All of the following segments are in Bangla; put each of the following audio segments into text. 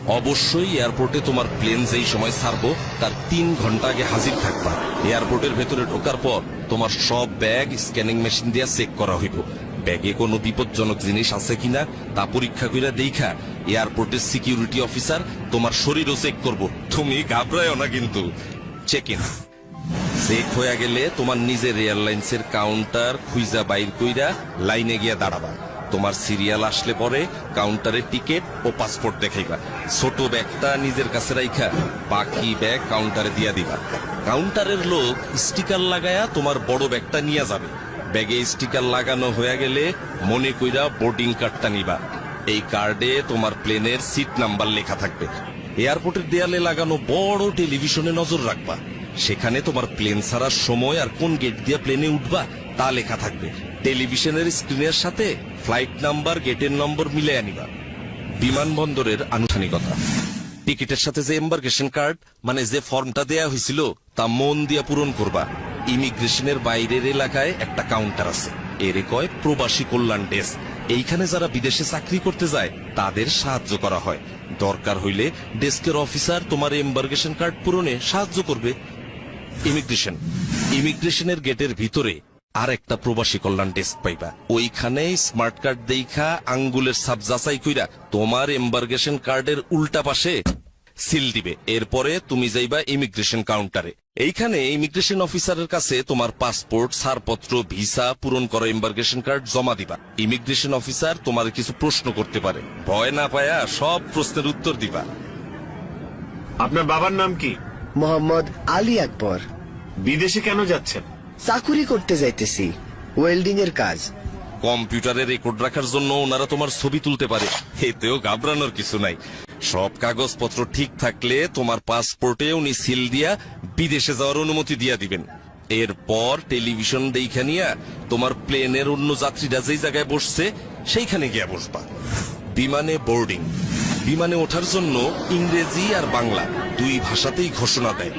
অবশ্যই এয়ারপোর্টে তোমার প্লেন যেই সময় ছাড়বো তার 3 ঘন্টা আগে হাজির থাকবা। এয়ারপোর্টের ভেতরে ঢোকার পর তোমার সব ব্যাগ স্ক্যানিং মেশিন দিয়ে চেক করা হইব। ব্যাগে কোনো বিপজ্জনক জিনিস আছে কিনা তা পরীক্ষা করে দেখা এয়ারপোর্টের সিকিউরিটি অফিসার তোমার শরীরও চেক করব। তুমি ঘাবড়ায়ও না কিন্তু। চেক ইন চেক হয়ে গেলে তোমার নিজের এয়ারলাইন্সের কাউন্টার খুঁজা বাইর কইরা লাইনে গিয়া দাঁড়াবা। তোমার সিরিয়াল আসলে পরে কাউন্টারে টিকিট ও পাসপোর্ট দেখাইবা। ছোট ব্যাগটা নিজের কাছে রাইখা বাকি ব্যাগ কাউন্টারে দিয়া দিবা। কাউন্টারের লোক স্টিকার লাগায়া তোমার বড় ব্যাগটা নিয়ে যাবে। ব্যাগে স্টিকার লাগানো হয়ে গেলে মনে কইরা বোর্ডিং কার্ডটা নিবা। এই কার্ডে তোমার প্লেনের সিট নাম্বার লেখা থাকবে। এয়ারপোর্টের দেয়ালে লাগানো বড় টেলিভিশনে নজর রাখবা। সেখানে তোমার প্লেন ছাড়ার সময় আর কোন গেট দিয়ে প্লেনে উঠবা তা লেখা থাকবে। টেলিভিশনের স্ক্রিনের সাথে ফ্লাইট নাম্বার, গেটের নম্বর মিলে আনিবা। বিমানবন্দরের আনুষ্ঠানিকতা, টিকিটের সাথে যে এম্বার্কেশন কার্ড মানে যে ফর্মটা দেয়া হয়েছিল তা মন দিয়ে পূরণ করবা। ইমিগ্রেশনের বাইরের এলাকায় একটা কাউন্টার আছে, এর কয় প্রবাসী কল্যাণ ডেস্ক। এইখানে যারা বিদেশে চাকরি করতে যায় তাদের সাহায্য করা হয়। দরকার হইলে ডেস্কের অফিসার তোমার এম্বার্কেশন কার্ড পূরণে সাহায্য করবে। ইমিগ্রেশনের গেটের ভিতরে আর একটা প্রবাসী কল্যাণ ডেস্ক পাইবা। ওইখানে স্মার্ট কার্ড দেখা আঙ্গুলের ছাপ যাচাই কইরা তোমার এম্বার্কেশন কার্ডের উল্টা পাশে সিল দিবে। এরপরে তুমি যাইবা ইমিগ্রেশন কাউন্টারে। এইখানে ইমিগ্রেশন অফিসারের কাছে তোমার পাসপোর্ট, ছাড়পত্র, ভিসা, পূরণ করা এম্বার্কেশন কার্ড জমা দিবা। ইমিগ্রেশন অফিসার তোমার কিছু প্রশ্ন করতে পারে, ভয় না পায়া সব প্রশ্নের উত্তর দিবা। আপনার বাবার নাম কি? মোহাম্মদ আলী আকবর। বিদেশে কেন যাচ্ছেন? চাকুরি করতে যাইতেছি, ওয়েল্ডিং এর কাজ। কম্পিউটারে রেকর্ড রাখার জন্য ওনারা তোমার ছবি তুলতে পারে, এতেও ঘাবড়ানোর কিছু নাই। সব কাগজপত্র ঠিক থাকলে তোমার পাসপোর্টে উনি সিল দিয়া বিদেশে যাওয়ার অনুমতি দিয়া দিবেন। এরপর টেলিভিশন দেখা নিয়া তোমার প্লেনের অন্য যাত্রীরা যেই জায়গায় বসছে সেইখানে গিয়া বসবা। বিমানে বোর্ডিং, বিমানে ওঠার জন্য ইংরেজি আর বাংলা দুই ভাষাতেই ঘোষণা দেয়।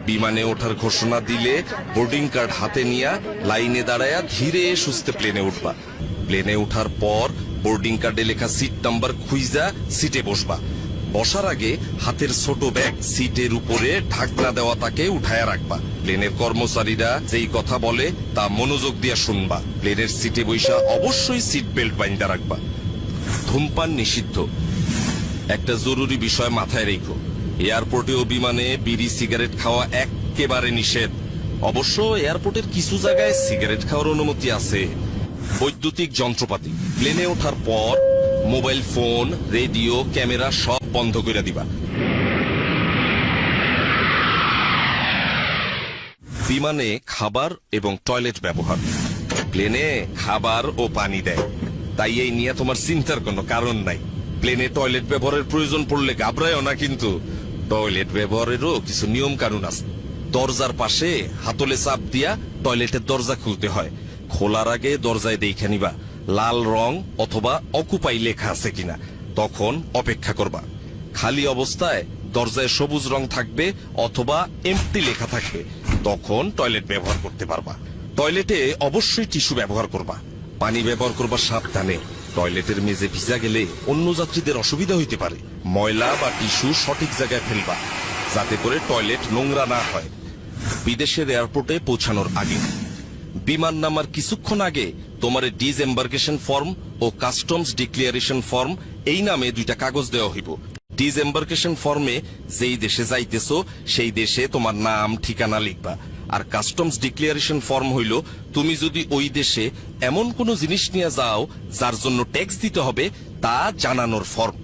বিমানে ওঠার ঘোষণা দিলে বোর্ডিং কার্ড হাতে নিয়া লাইনে দাঁড়ায়া ধীরে সুস্থে প্লেনে উঠবা। প্লেনে উঠার পর বোর্ডিং কার্ডে লেখা সিট নাম্বার খুঁজা সিটে বসবা। বসার আগে হাতের ছোট ব্যাগ সিটের উপরে ঢাকনা দেওয়া তাকে উঠায়া রাখবা। প্লেনের কর্মচারীরা যেই কথা বলে তা মনোযোগ দিয়ে শুনবা। প্লেনের সিটে বৈশা অবশ্যই সিট বেল্ট বাইন্ধা রাখবা। ধূমপান নিষিদ্ধ। একটা জরুরি বিষয় মাথায় রেখো, এয়ারপোর্টে ও বিমানে বিড়ি সিগারেট খাওয়া একেবারে নিষেধ। অবশ্য এয়ারপোর্টের কিছু জায়গায় সিগারেট খাওয়ার অনুমতি আছে। বৈদ্যুতিক যন্ত্রপাতি, প্লেনে ওঠার পর মোবাইল ফোন, রেডিও, ক্যামেরা সব বন্ধ করে দিবা। বিমানে খাবার এবং টয়লেট ব্যবহার, প্লেনে খাবার ও পানি দেয়, তাই এই নিয়ে তোমার চিন্তার কোনো কারণ নাই। প্লেনে টয়লেট ব্যবহারের প্রয়োজন পড়লে ঘাবড়ায়ও না কিন্তু। টয়লেট ব্যবহারেরও কিছু নিয়ম কানুন আছে। দরজার পাশে হাতলে চাপ দিয়া টয়লেটের দরজা খুলতে হয়। খোলার আগে দরজায় দেখে নিবা লাল রং অথবা অকুপাই লেখা আছে কিনা, তখন অপেক্ষা করবা। খালি অবস্থায় দরজায় সবুজ রং থাকবে অথবা এমটি লেখা থাকবে, তখন টয়লেট ব্যবহার করতে পারবা। টয়লেটে অবশ্যই টিস্যু ব্যবহার করবা। পানি ব্যবহার করবা সাবধানে। টয়লেটের মেঝে ভিজা গেলে অন্য যাত্রীদের অসুবিধা হইতে পারে। ময়লা বা টিস্যু সঠিক জায়গায় ফেলবা যাতে করে টয়লেট নোংরা না হয়। বিদেশের এয়ারপোর্টে পৌঁছানোর আগে, বিমান নামার কিছুক্ষণ আগে তোমার ডিসএম্বার্কেশন ফর্ম ও কাস্টমস ডিক্লিয়ারেশন ফর্ম এই নামে দুইটা কাগজ দেওয়া হইব। ডিসএম্বার্কেশন ফর্মে যেই দেশে যাইতেছো সেই দেশে তোমার নাম ঠিকানা লিখবা। আর কাস্টমস ডিক্লিয়ারেশন ফর্ম হইল তুমি যদি ওই দেশে এমন কোন জিনিস নিয়ে যাও যার জন্য ট্যাক্স দিতে হবে তা জানানোর ফর্ম।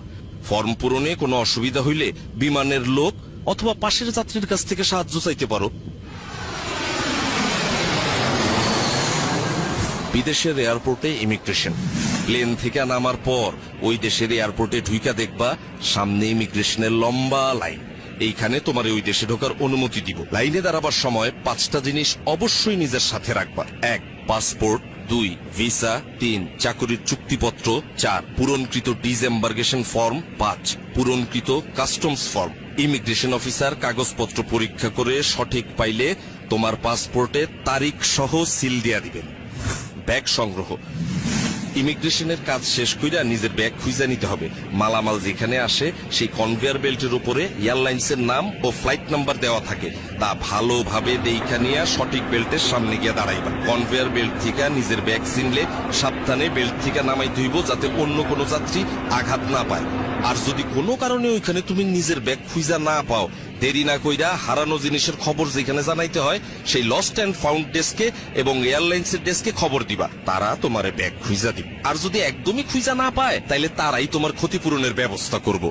ফর্ম পূরণে কোনো অসুবিধা হইলে বিমানের লোক অথবা পাশের যাত্রীর কাছ থেকে সাহায্য চাইতে পারো। বিদেশের এয়ারপোর্টে ইমিগ্রেশন, প্লেন থেকে নামার পর ওই দেশের এয়ারপোর্টে ঢুইকা দেখবা সামনে ইমিগ্রেশনের লম্বা লাইন। এইখানে তোমার ওই দেশে ঢোকার অনুমতি দিব। লাইনে দাঁড়াবার সময় 5টা জিনিস অবশ্যই নিজের সাথে রাখবা। 1 পাসপোর্ট, 2 ভিসা, 3 চাকরির চুক্তিপত্র, 4 পূরণকৃত ডিসএম্বার্কেশন ফর্ম, 5 পূরণকৃত কাস্টমস ফর্ম। ইমিগ্রেশন অফিসার কাগজপত্র পরীক্ষা করে সঠিক পাইলে তোমার পাসপোর্টে তারিখ সহ সিল দিয়া দিবেন। ব্যাগ সংগ্রহ, ইমিগ্রেশনের কাজ শেষ কইরা নিজের ব্যাগ খুঁজে নিতে হবে। মালামাল যেখানে আসে সেই কনভেয়ার বেল্টের উপরে এয়ারলাইন্সের নাম ও ফ্লাইট নাম্বার দেওয়া থাকে, তা ভালোভাবে দেইখা নিয়ে সঠিক বেল্টের সামনে গিয়ে দাঁড়াইবা। কনভেয়ার বেল্ট থেকে নিজের ব্যাগ চিনলে সাবধানে বেল্ট থেকে নামাইতে হইব, যাতে অন্য কোনো যাত্রী আঘাত না পায়। আর যদি কোনো কারণে ওইখানে তুমি নিজের ব্যাগ খুঁজা না পাও, দেরি না কইরা হারানো জিনিসের খবর যেখানে জানাইতে হয় সেই লস্ট অ্যান্ড ফাউন্ড ডেস্কে এবং এয়ারলাইন্সের ডেস্কে খবর দিবা, তারা তোমার ব্যাগ খুঁজা দিবে। আর যদি একদমই খুঁজা না পায় তাইলে তারাই তোমার ক্ষতিপূরণের ব্যবস্থা করব।